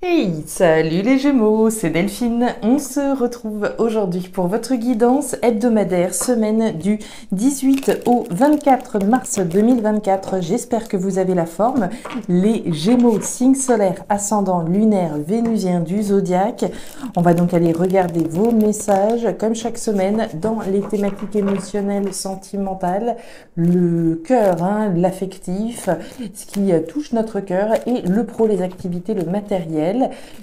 Hey, salut les Gémeaux, c'est Delphine. On se retrouve aujourd'hui pour votre guidance hebdomadaire semaine du 18 au 24 mars 2024. J'espère que vous avez la forme. Les Gémeaux, signe solaire, ascendant lunaire, vénusien du zodiaque. On va donc aller regarder vos messages comme chaque semaine dans les thématiques émotionnelles, sentimentales, le cœur, l'affectif, ce qui touche notre cœur et le pro, les activités, le matériel.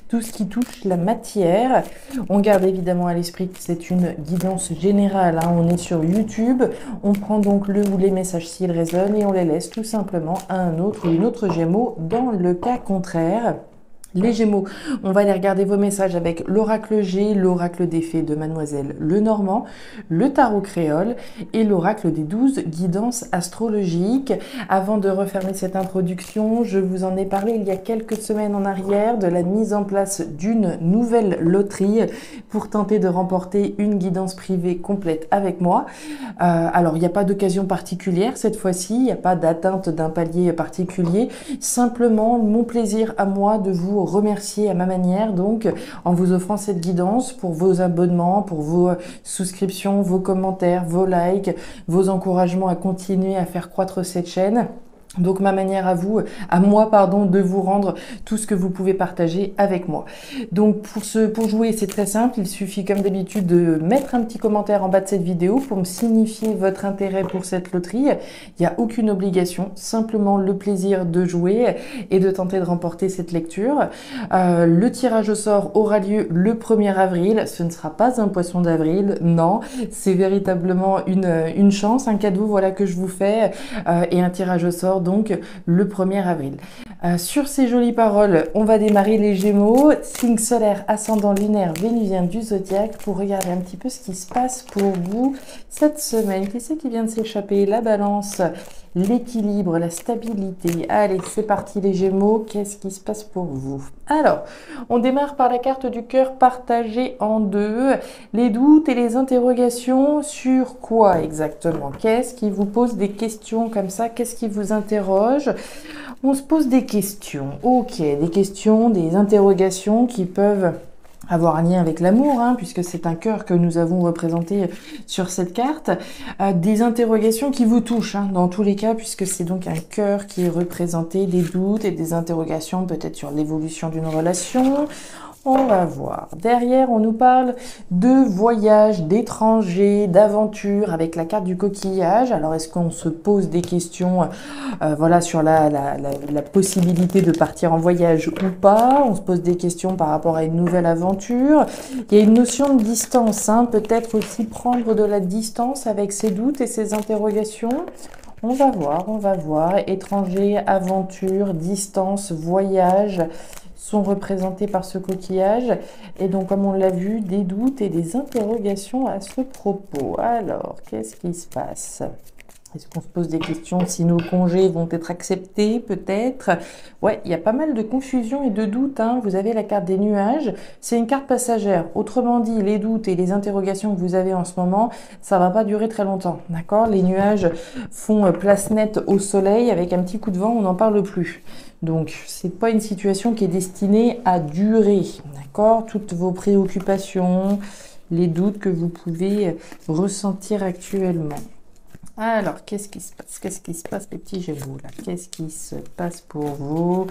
Tout ce qui touche la matière. On garde évidemment à l'esprit que c'est une guidance générale, on est sur YouTube, on prend donc le ou les messages s'ils résonnent et on les laisse tout simplement à un autre ou une autre Gémeaux dans le cas contraire. Les Gémeaux, on va aller regarder vos messages avec l'oracle G, l'oracle des fées de Mademoiselle Lenormand, le tarot créole et l'oracle des 12 guidances astrologiques. Avant de refermer cette introduction, je vous en ai parlé il y a quelques semaines en arrière de la mise en place d'une nouvelle loterie pour tenter de remporter une guidance privée complète avec moi. Alors, il n'y a pas d'occasion particulière cette fois-ci, il n'y a pas d'atteinte d'un palier particulier, simplement mon plaisir à moi de vous remercier à ma manière, donc en vous offrant cette guidance pour vos abonnements, pour vos souscriptions, vos commentaires, vos likes, vos encouragements à continuer à faire croître cette chaîne. Donc ma manière à moi, de vous rendre tout ce que vous pouvez partager avec moi. Donc pour jouer, c'est très simple, il suffit comme d'habitude de mettre un petit commentaire en bas de cette vidéo pour me signifier votre intérêt pour cette loterie. Il n'y a aucune obligation, simplement le plaisir de jouer et de tenter de remporter cette lecture. Le tirage au sort aura lieu le 1er avril, ce ne sera pas un poisson d'avril, non, c'est véritablement une chance, un cadeau voilà que je vous fais et un tirage au sort donc le 1er avril. Sur ces jolies paroles, on va démarrer les Gémeaux, signe solaire, ascendant lunaire, vénusien du zodiaque, pour regarder un petit peu ce qui se passe pour vous cette semaine. Qui c'est qui vient de s'échapper? La balance, l'équilibre, la stabilité. Allez, c'est parti les Gémeaux, qu'est-ce qui se passe pour vous? Alors, on démarre par la carte du cœur partagée en deux. Les doutes et les interrogations sur quoi exactement? Qu'est-ce qui vous pose des questions comme ça? Qu'est-ce qui vous interroge? On se pose des questions. Ok, des questions, des interrogations qui peuvent avoir un lien avec l'amour, puisque c'est un cœur que nous avons représenté sur cette carte. Des interrogations qui vous touchent, dans tous les cas, puisque c'est donc un cœur qui est représenté, des doutes et des interrogations peut-être sur l'évolution d'une relation. On va voir. Derrière, on nous parle de voyage, d'étrangers, d'aventures avec la carte du coquillage. Alors, est-ce qu'on se pose des questions voilà, sur la possibilité de partir en voyage ou pas? On se pose des questions par rapport à une nouvelle aventure. Il y a une notion de distance, peut-être aussi prendre de la distance avec ses doutes et ses interrogations. On va voir. Étranger, aventure, distance, voyage sont représentés par ce coquillage. Et donc, comme on l'a vu, des doutes et des interrogations à ce propos. Alors, qu'est-ce qui se passe? Est-ce qu'on se pose des questions si nos congés vont être acceptés, peut-être? Ouais, il y a pas mal de confusion et de doutes. Vous avez la carte des nuages. C'est une carte passagère. Autrement dit, les doutes et les interrogations que vous avez en ce moment, ça va pas durer très longtemps. D'accord? Les nuages font place nette au soleil. Avec un petit coup de vent, on n'en parle plus. Donc, c'est pas une situation qui est destinée à durer. D'accord? Toutes vos préoccupations, les doutes que vous pouvez ressentir actuellement. Alors, qu'est-ce qui se passe? Qu'est-ce qui se passe, les petits Gémeaux, là? Qu'est-ce qui se passe pour vous?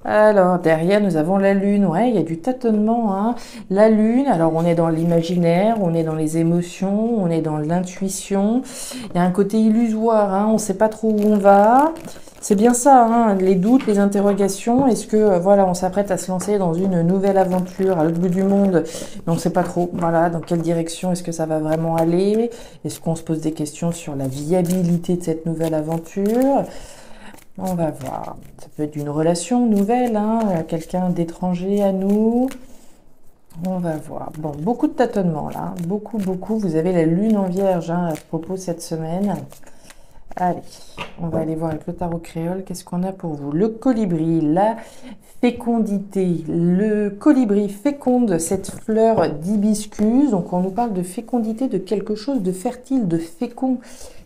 Alors, derrière, nous avons la Lune. Ouais, il y a du tâtonnement, La Lune, alors on est dans l'imaginaire, on est dans les émotions, on est dans l'intuition. Il y a un côté illusoire, on ne sait pas trop où on va. C'est bien ça, les doutes, les interrogations. Est-ce que, on s'apprête à se lancer dans une nouvelle aventure à l'autre bout du monde, mais on ne sait pas trop, dans quelle direction est-ce que ça va vraiment aller? Est-ce qu'on se pose des questions sur la viabilité de cette nouvelle aventure? On va voir. Ça peut être une relation nouvelle, quelqu'un d'étranger à nous. On va voir. Bon, beaucoup de tâtonnements là. Beaucoup. Vous avez la Lune en Vierge à propos cette semaine. Allez, on va aller voir avec le tarot créole. Qu'est-ce qu'on a pour vous? Le colibri, la fécondité. Le colibri féconde cette fleur d'hibiscus. Donc, on nous parle de fécondité, de quelque chose de fertile, de fécond.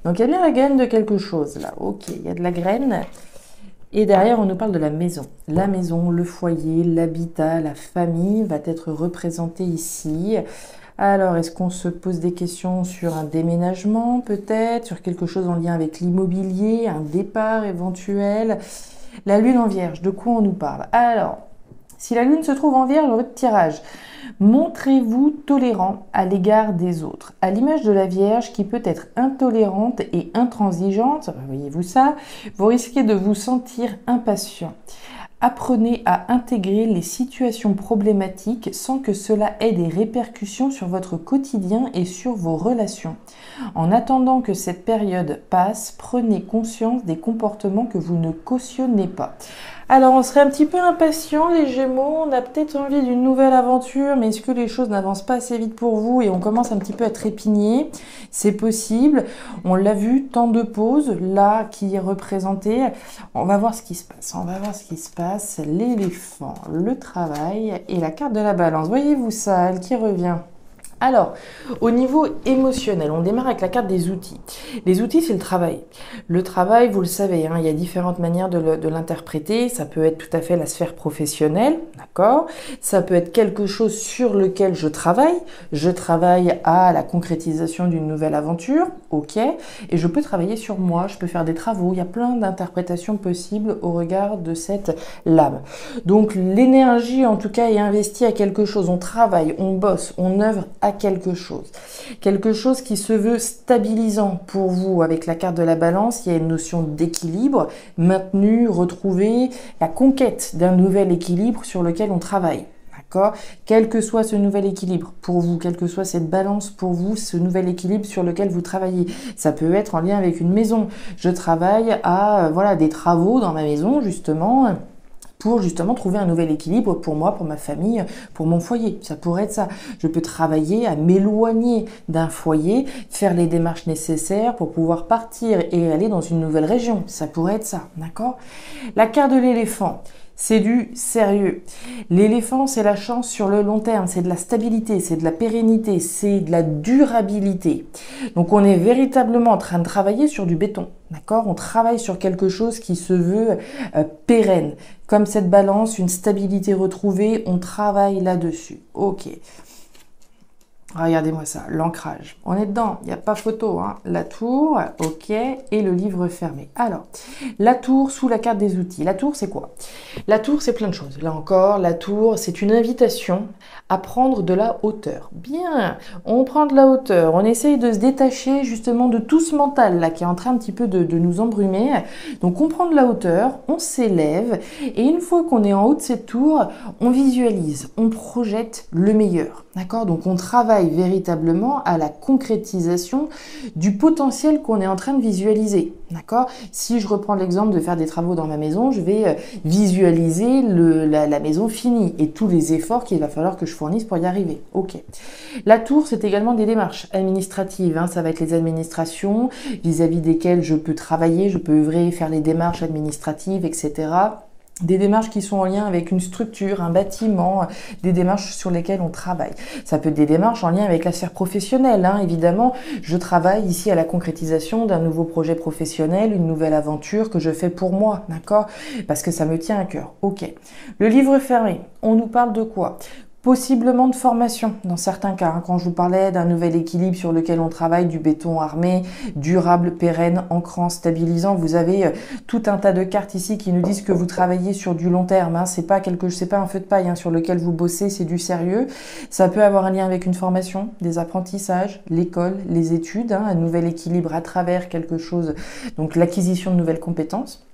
Donc, il y a bien la graine de quelque chose là. Ok, il y a de la graine. Et derrière, on nous parle de la maison. La maison, le foyer, l'habitat, la famille va être représentée ici. Alors, est-ce qu'on se pose des questions sur un déménagement peut-être, sur quelque chose en lien avec l'immobilier, un départ éventuel? La lune en vierge, de quoi on nous parle? Alors, si la lune se trouve en vierge dans votre tirage, montrez-vous tolérant à l'égard des autres. À l'image de la Vierge qui peut être intolérante et intransigeante, voyez-vous ça, vous risquez de vous sentir impatient. Apprenez à intégrer les situations problématiques sans que cela ait des répercussions sur votre quotidien et sur vos relations. En attendant que cette période passe, prenez conscience des comportements que vous ne cautionnez pas. Alors, on serait un petit peu impatient, les Gémeaux, on a peut-être envie d'une nouvelle aventure, mais est-ce que les choses n'avancent pas assez vite pour vous et on commence un petit peu à trépigner? C'est possible, on l'a vu, temps de pause, là, qui est représenté. On va voir ce qui se passe, l'éléphant, le travail et la carte de la balance. Voyez-vous ça, elle qui revient? Alors, au niveau émotionnel, on démarre avec la carte des outils. Les outils, c'est le travail. Le travail, vous le savez, hein, il y a différentes manières de l'interpréter. Ça peut être tout à fait la sphère professionnelle, d'accord? Ça peut être quelque chose sur lequel je travaille. Je travaille à la concrétisation d'une nouvelle aventure, ok? Et je peux travailler sur moi, je peux faire des travaux. Il y a plein d'interprétations possibles au regard de cette lame. Donc, l'énergie, en tout cas, est investie à quelque chose. On travaille, on bosse, on œuvre à quelque chose qui se veut stabilisant pour vous. Avec la carte de la balance, il y a une notion d'équilibre maintenu, retrouvé, la conquête d'un nouvel équilibre sur lequel on travaille. D'accord ? Quel que soit ce nouvel équilibre pour vous, quelle que soit cette balance pour vous, ce nouvel équilibre sur lequel vous travaillez. Ça peut être en lien avec une maison. Je travaille à des travaux dans ma maison justement, pour justement trouver un nouvel équilibre pour moi, pour ma famille, pour mon foyer. Ça pourrait être ça. Je peux travailler à m'éloigner d'un foyer, faire les démarches nécessaires pour pouvoir partir et aller dans une nouvelle région. Ça pourrait être ça, d'accord ? La carte de l'éléphant. C'est du sérieux. L'éléphant, c'est la chance sur le long terme, c'est de la stabilité, c'est de la pérennité, c'est de la durabilité. Donc on est véritablement en train de travailler sur du béton, d'accord ? On travaille sur quelque chose qui se veut pérenne. Comme cette balance, une stabilité retrouvée, on travaille là-dessus. Ok. Regardez-moi ça, l'ancrage. On est dedans, il n'y a pas photo. Hein. La tour, ok, et le livre fermé. Alors, la tour sous la carte des outils. La tour, c'est quoi? La tour, c'est plein de choses. Là encore, la tour, c'est une invitation à prendre de la hauteur. Bien, on prend de la hauteur. On essaye de se détacher justement de tout ce mental là qui est en train un petit peu de nous embrumer. Donc, on prend de la hauteur, on s'élève, et une fois qu'on est en haut de cette tour, on visualise, on projette le meilleur. D'accord? Donc, on travaille véritablement à la concrétisation du potentiel qu'on est en train de visualiser. D'accord? Si je reprends l'exemple de faire des travaux dans ma maison, je vais visualiser la maison finie et tous les efforts qu'il va falloir que je fournisse pour y arriver. Ok. La tour, c'est également des démarches administratives. Hein. Ça va être les administrations vis-à-vis desquelles je peux travailler, je peux œuvrer, faire les démarches administratives, etc. Des démarches qui sont en lien avec une structure, un bâtiment, des démarches sur lesquelles on travaille. Ça peut être des démarches en lien avec la sphère professionnelle, hein, évidemment. Je travaille ici à la concrétisation d'un nouveau projet professionnel, une nouvelle aventure que je fais pour moi, d'accord? Parce que ça me tient à cœur. Ok. Le livre fermé, on nous parle de quoi? Possiblement de formation, dans certains cas. Hein, quand je vous parlais d'un nouvel équilibre sur lequel on travaille, du béton armé, durable, pérenne, ancrant, stabilisant, vous avez tout un tas de cartes ici qui nous disent que vous travaillez sur du long terme. Hein, c'est pas un feu de paille hein, sur lequel vous bossez, c'est du sérieux. Ça peut avoir un lien avec une formation, des apprentissages, l'école, les études, hein, un nouvel équilibre à travers quelque chose, donc l'acquisition de nouvelles compétences.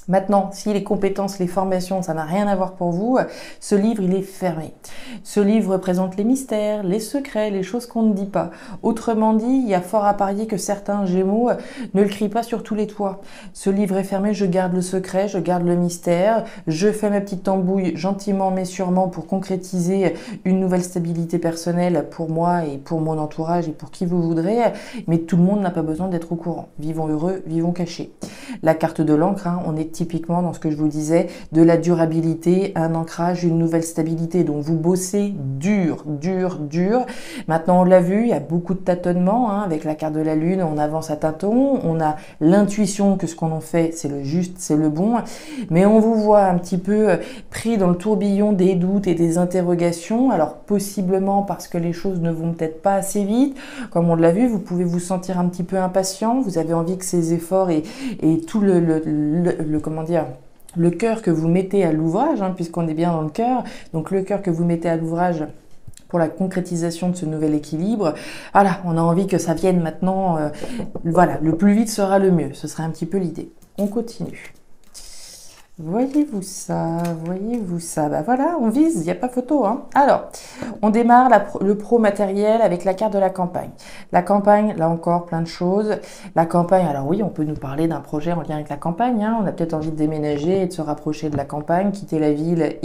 Maintenant, si les compétences, les formations, ça n'a rien à voir pour vous, ce livre, il est fermé. Ce livre représente les mystères, les secrets, les choses qu'on ne dit pas. Autrement dit, il y a fort à parier que certains Gémeaux ne le crient pas sur tous les toits. Ce livre est fermé, je garde le secret, je garde le mystère, je fais ma petite tambouille gentiment mais sûrement pour concrétiser une nouvelle stabilité personnelle pour moi et pour mon entourage et pour qui vous voudrez, mais tout le monde n'a pas besoin d'être au courant. Vivons heureux, vivons cachés. La carte de l'encre, hein, on est typiquement dans ce que je vous disais, de la durabilité, un ancrage, une nouvelle stabilité. Donc vous bossez dur, dur, dur. Maintenant on l'a vu, il y a beaucoup de tâtonnements hein, avec la carte de la lune, on avance à tâtons, on a l'intuition que ce qu'on en fait c'est le juste, c'est le bon, mais on vous voit un petit peu pris dans le tourbillon des doutes et des interrogations, alors possiblement parce que les choses ne vont peut-être pas assez vite, comme on l'a vu, vous pouvez vous sentir un petit peu impatient, vous avez envie que ces efforts et tout comment dire, le cœur que vous mettez à l'ouvrage, hein, puisqu'on est bien dans le cœur, donc le cœur que vous mettez à l'ouvrage pour la concrétisation de ce nouvel équilibre, voilà, on a envie que ça vienne maintenant, voilà, le plus vite sera le mieux, ce serait un petit peu l'idée. On continue. Voyez-vous ça, voyez-vous ça, bah voilà, on vise, il n'y a pas photo, hein. Alors, on démarre le pro matériel avec la carte de la campagne. La campagne, là encore, plein de choses. La campagne, alors oui, on peut nous parler d'un projet en lien avec la campagne, hein. On a peut-être envie de déménager et de se rapprocher de la campagne, quitter la ville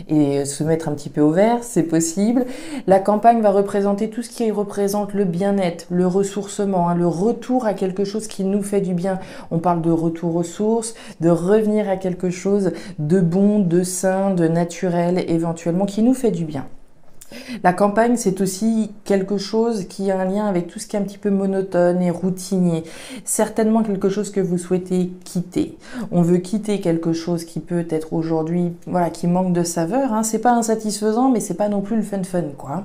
et se mettre un petit peu au vert, c'est possible. La campagne va représenter tout ce qui représente le bien-être, le ressourcement, hein, le retour à quelque chose qui nous fait du bien. On parle de retour aux sources, de revenir à quelque chose de bon, de sain, de naturel, éventuellement, qui nous fait du bien. La campagne, c'est aussi quelque chose qui a un lien avec tout ce qui est un petit peu monotone et routinier. Certainement quelque chose que vous souhaitez quitter. On veut quitter quelque chose qui peut être aujourd'hui, voilà, qui manque de saveur. Hein. C'est pas insatisfaisant, mais c'est pas non plus le fun, quoi.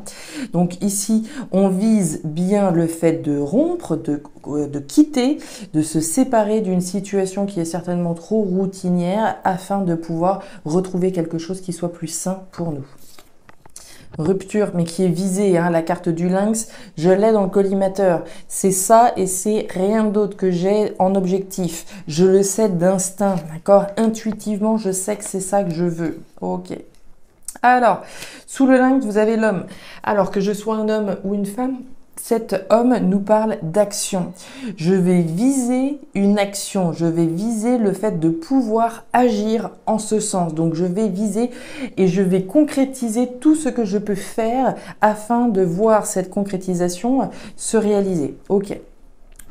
Donc ici, on vise bien le fait de rompre, de quitter, de se séparer d'une situation qui est certainement trop routinière afin de pouvoir retrouver quelque chose qui soit plus sain pour nous. Rupture, mais qui est visée, hein, la carte du lynx, je l'ai dans le collimateur. C'est ça et c'est rien d'autre que j'ai en objectif. Je le sais d'instinct, d'accord? Intuitivement, je sais que c'est ça que je veux. Ok. Alors, sous le lynx, vous avez l'homme. Alors que je sois un homme ou une femme, cet homme nous parle d'action. Je vais viser une action, je vais viser le fait de pouvoir agir en ce sens. Donc je vais viser et je vais concrétiser tout ce que je peux faire afin de voir cette concrétisation se réaliser. Ok.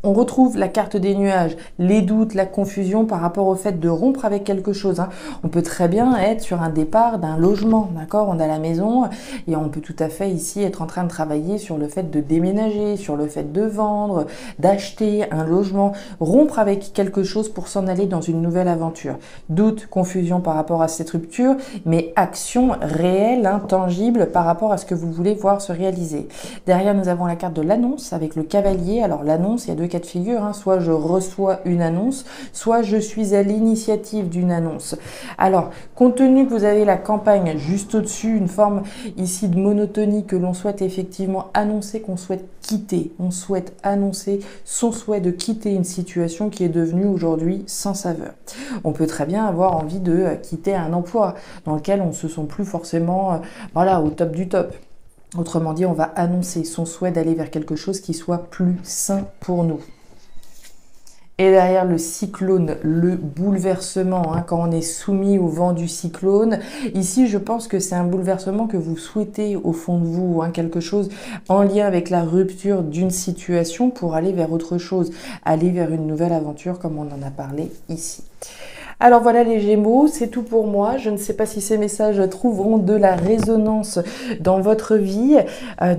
On retrouve la carte des nuages, les doutes, la confusion par rapport au fait de rompre avec quelque chose. Hein. On peut très bien être sur un départ d'un logement, d'accord? On a la maison et on peut tout à fait ici être en train de travailler sur le fait de déménager, sur le fait de vendre, d'acheter un logement, rompre avec quelque chose pour s'en aller dans une nouvelle aventure. Doute, confusion par rapport à cette rupture, mais action réelle, tangible par rapport à ce que vous voulez voir se réaliser. Derrière, nous avons la carte de l'annonce avec le cavalier. Alors l'annonce, il y a deux cas de figure, hein. Soit je reçois une annonce, soit je suis à l'initiative d'une annonce. Alors, compte tenu que vous avez la campagne juste au-dessus, une forme ici de monotonie que l'on souhaite effectivement annoncer, qu'on souhaite quitter, on souhaite annoncer son souhait de quitter une situation qui est devenue aujourd'hui sans saveur. On peut très bien avoir envie de quitter un emploi dans lequel on ne se sent plus forcément voilà, au top du top. Autrement dit, on va annoncer son souhait d'aller vers quelque chose qui soit plus sain pour nous. Et derrière le cyclone, le bouleversement, hein, quand on est soumis au vent du cyclone, ici je pense que c'est un bouleversement que vous souhaitez au fond de vous, hein, quelque chose en lien avec la rupture d'une situation pour aller vers autre chose, aller vers une nouvelle aventure comme on en a parlé ici. Alors voilà les Gémeaux, c'est tout pour moi. Je ne sais pas si ces messages trouveront de la résonance dans votre vie.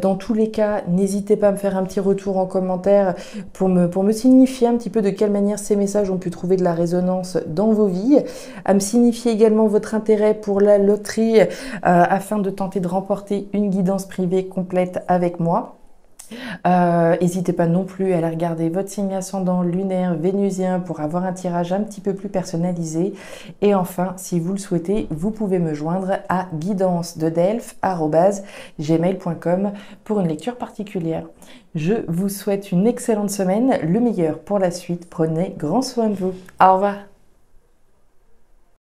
Dans tous les cas, n'hésitez pas à me faire un petit retour en commentaire pour me signifier un petit peu de quelle manière ces messages ont pu trouver de la résonance dans vos vies. À me signifier également votre intérêt pour la loterie afin de tenter de remporter une guidance privée complète avec moi. N'hésitez pas non plus à aller regarder votre signe ascendant lunaire vénusien pour avoir un tirage un petit peu plus personnalisé. Et enfin, si vous le souhaitez, vous pouvez me joindre à guidance-de-delphes@gmail.com pour une lecture particulière. Je vous souhaite une excellente semaine, le meilleur pour la suite. Prenez grand soin de vous. Au revoir.